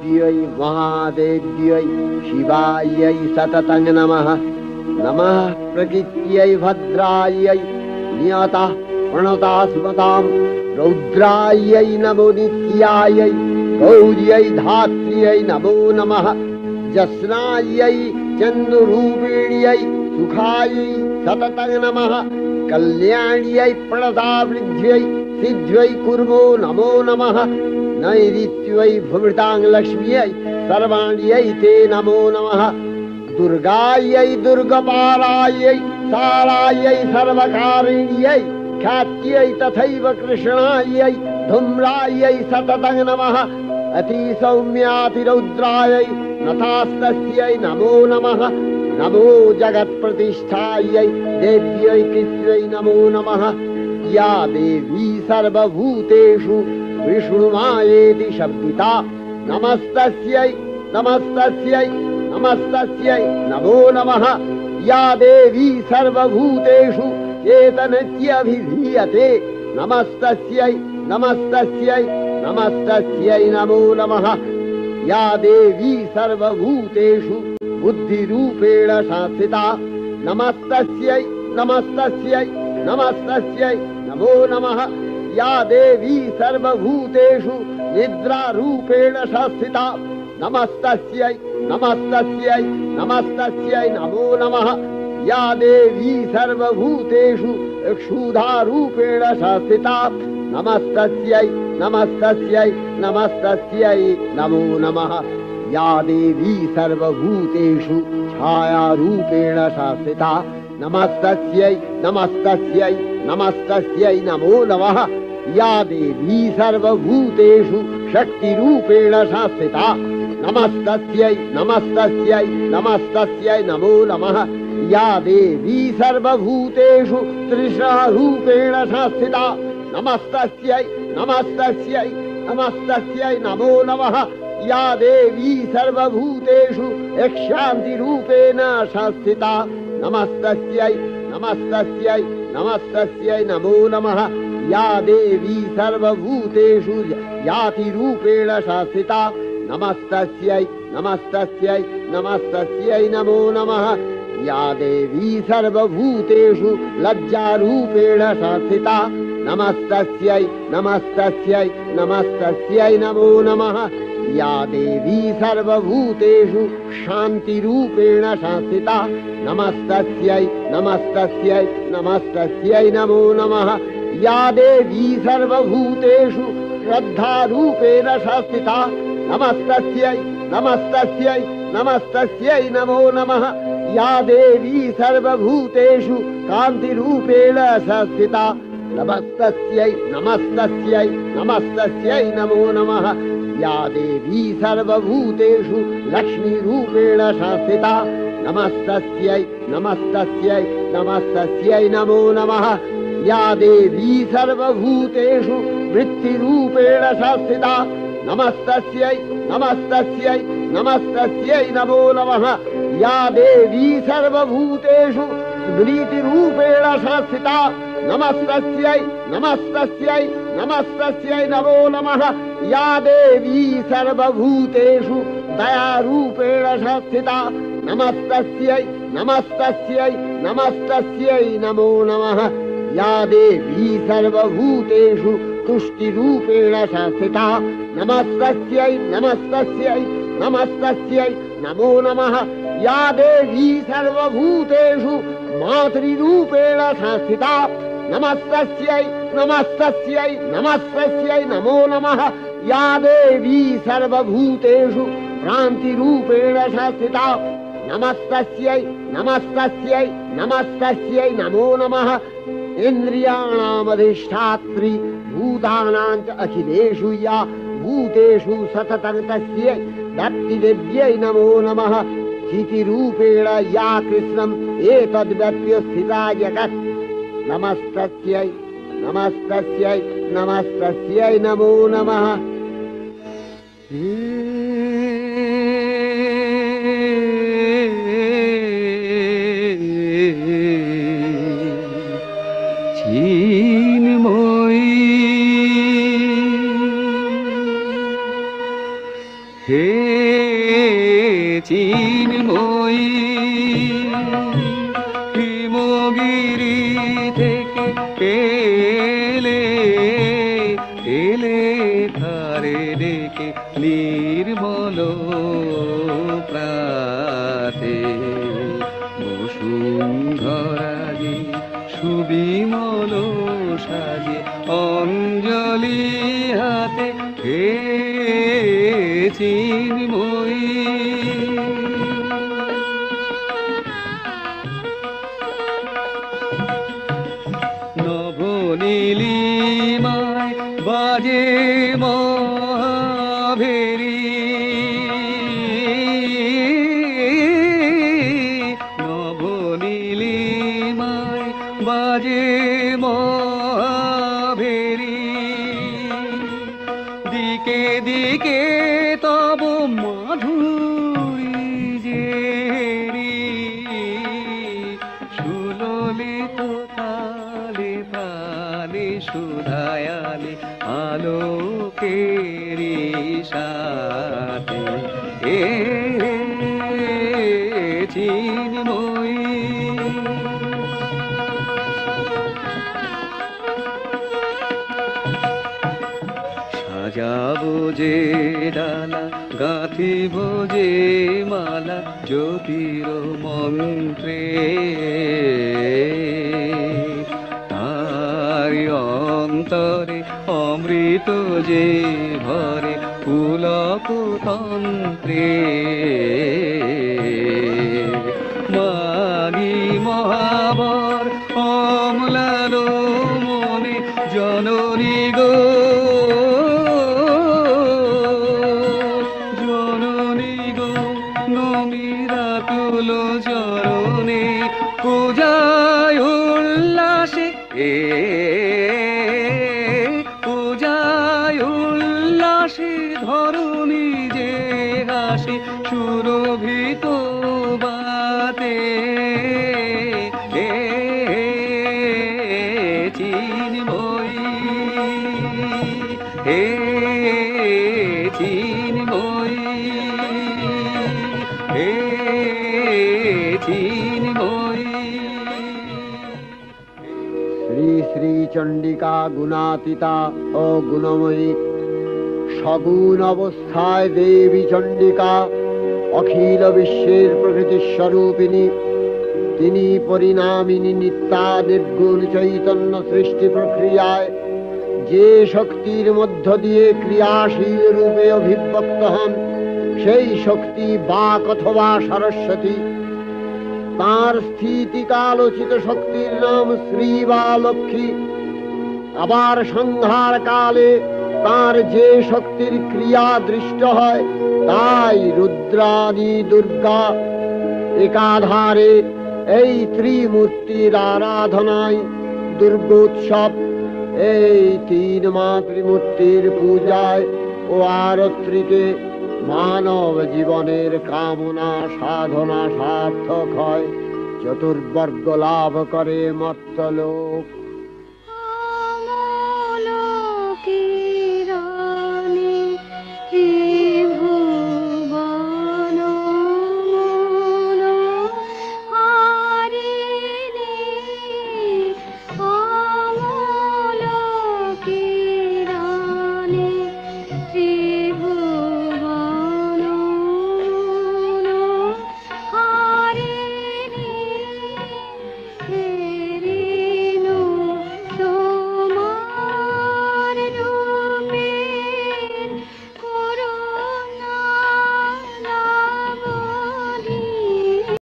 देव्यै महादेव्यै शिवायै सततं नमः। नमः प्रकृत्यै भद्रायै नियतः प्रणता स्मतां रौद्रायै नमो नित्यायै गौर्यै धात्र्यै नमो नमः। जस्नायै चन्द्ररूपिण्यै सुखायै सततं नमः। कल्याण्यै प्रणतावृद्ध्यै सिद्ध्यै कुर्मो नमो नमः। नैऋत्यै भुवृतां लक्ष्म्यै सर्वाण्यै ते नमो नमः। दुर्गायै दुर्गपालायै सालायै सर्वकारिण्यै ख्यात्यै तथैव कृष्णायै धूम्रायै सततं नमः। अतिसौम्यातिरौद्रायै नथास्तस्यै नमो नमः। नमो जगत्प्रतिष्ठायै देव्यै कृत्यै नमो नमः। या देवी सर्वभूतेषु विष्णुमायेति शब्दिता नमस्तस्यै नमस्तस्यै नमस्तस्यै नमो नमः। या देवी सर्वभूतेषु चेतनत्यभिधीयते नमस्तस्यै नमस्तस्यै नमस्तस्यै नमो नमः। या देवी सर्वभूतेषु बुद्धिरूपेण संस्थिता नमस्तस्यै नमस्तस्यै नमस्तस्यै नमो नमः। या देवी सर्वभूतेषु निद्रारूपेण संस्थिता नमस्तस्यै नमस्तस्यै नमस्तस्यै नमो नमः। या देवी सर्वभूतेषु क्षुधारूपेण संस्थिता नमस्तस्यै नमस्तस्यै नमस्तस्यै नमो नमः। या देवी सर्वभूतेषु छायारूपेण संस्थिता नमस्तस्यै नमस्तस्यै नमस्तस्यै नमो नमः। या देवी सर्वभूतेषु शक्तिरूपेण संस्थिता नमस्तस्यै नमस्तस्यै नमस्तस्यै नमो नमः। या देवी सर्वभूतेषु तृष्णारूपेण संस्थिता नमस्तस्यै नमस्तस्यै नमस्तस्यै नमो नमः। या देवी सर्वभूतेषु शान्तिरूपेण संस्थिता नमस्तस्यै नमस्तस्यै नमस्तस्यै नमो नमः। या देवी सर्वभूतेषु जातिरूपेण संस्थिता नमस्तस्यै नमस्तस्यै नमस्तस्यै नमो नमः। या देवी सर्वभूतेषु लज्जारूपेण संस्थिता नमस्तस्यै नमस्तस्यै नमस्तस्यै नमो नमः। या देवी सर्वभूतेषु शान्तिरूपेण संस्थिता नमस्तस्यै नमस्तस्यै नमस्तस्यै नमो नमः। या देवी सर्वभूतेषु श्रद्धारूपेण संस्थिता नमस्तस्यै नमस्तस्यै नमस्तस्यै नमो नमः। या देवी सर्वभूतेषु कान्तिरूपेण संस्थिता नमस्तस्यै नमस्तस्यै नमस्तस्यै नमो नमः। या देवी सर्वभूतेषु लक्ष्मीरूपेण संस्थिता नमस्तस्यै नमस्तस्यै नमस्तस्यै नमो नमः। या देवी सर्वभूतेषु वृत्तिरूपेण संस्थिता नमस्तस्यै नमस्तस्यै नमस्तस्यै नमो नमः। या देवी सर्वभूतेषु स्मृतिरूपेण संस्थिता नमस्तस्यै नमस्तस्यै नमस्तस्यै नमो नमः। या देवी सर्वभूतेषु दयारूपेण संस्थिता नमस्तस्यै नमस्तस्यै नमस्तस्यै नमो नमः। या देवी सर्वभूतेषु तुष्टिरूपेण संस्थिता नमस्तस्यै नमस्तस्यै नमस्तस्यै नमो नमः। या देवी सर्वभूतेषु मातृरूपेण संस्थिता नमस्तस्यै नमस्तस्यै नमस्तस्यै नमो नमः। या देवी सर्वभूतेषु भ्रान्तिरूपेण संस्थिता नमस्तस्यै नमस्तस्यै नमस्तस्यै नमो नमः। इन्द्रियाणामधिष्ठात्री भूतानां च अखिलेषु या भूतेषु सततं तस्यै दत्तिदेव्यै नमो नमः। स्थितिरूपेण या कृष्णम् एतद्व्यप्य स्थिता जगत् नमस्तस्यै नमस्तस्यै नमस्तस्यै नमो नमः। হে চিন্ময়ী, হিমগিরি থেকে এলে এলে তারে ডেকে নির্মল প্রাতে, বসুন্ধরা যে সুবিমল সাজে অঞ্জলি হাতে, হে চিন্ময়ী। নবনীলিমায় বাজে মহাভেরি, নবনীলিমায় বাজে মহাভেরি, দিকে দিকে তব মাধুরী জেরি, সুললিত তালে তালে সুধায়ালে আলোকেরি সাথে, এ চিন্ময়ী। সাজাবো যে ডালা, গাঁথিব যে মালা, জ্যোতির মন্ত্রে তারি অন্তরে অমৃত যে ভরে পুলক তন্ত্রে, মাগি মহাবর অম্লান মনে জননী গো, জননী গো নমিরা তুল চরণে, পূজায় উল্লাসে পূজায় উল্লাসে ধরণী যে হাসে সুরভিত বাতে, হে চিন্ময়ী, হে চিন্ময়ী, হে চিন্ময়ী। শ্রী শ্রী চণ্ডিকা গুণাতীতা ও গুণময়ী, সগুণ অবস্থায় দেবী চণ্ডিকা অখিল বিশ্বের প্রকৃতি স্বরূপিণী। তিনি পরিণামিনী নিত্যা নির্গুণ চৈতন্য সৃষ্টি প্রক্রিয়ায় যে শক্তির মধ্য দিয়ে ক্রিয়াশীল রূপে অভিব্যক্ত হন, সেই শক্তি বাক অথবা সরস্বতী। তাঁর স্থিতিকালোচিত শক্তির নাম শ্রী বা লক্ষ্মী। আবার সংহার কালে তাঁর যে শক্তির ক্রিয়া দৃষ্ট হয়, তাই রুদ্রাণী দুর্গা। একাধারে এই ত্রিমূর্তির আরাধনায় দুর্গোৎসব, এই তিন মাতৃমূর্তির পূজায় ও আরত্রিতে মানব জীবনের কামনা সাধনা সার্থক হয়, চতুর্বর্গ লাভ করে মর্ত্যলোক।